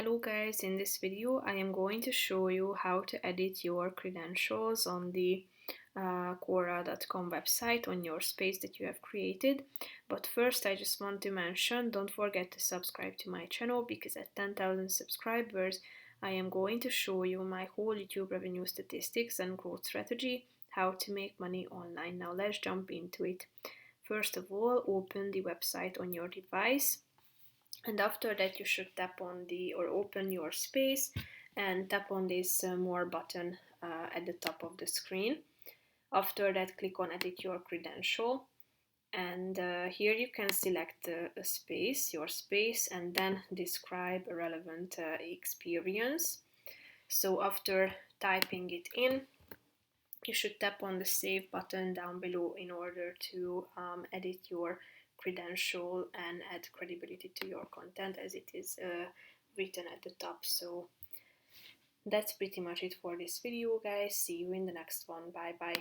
Hello guys, in this video I am going to show you how to edit your credentials on the quora.com website on your space that you have created. But first I just want to mention, don't forget to subscribe to my channel because at 10,000 subscribers I am going to show you my whole YouTube revenue statistics and growth strategy, how to make money online. Now let's jump into it. First of all, open the website on your device. And after that you should tap on or open your space and tap on this more button at the top of the screen. After that, click on edit your credential, and here you can select your space, and then describe a relevant experience. So after typing it in, you should tap on the save button down below in order to edit your credential and add credibility to your content as it is written at the top. So that's pretty much it for this video, guys. See you in the next one. Bye bye.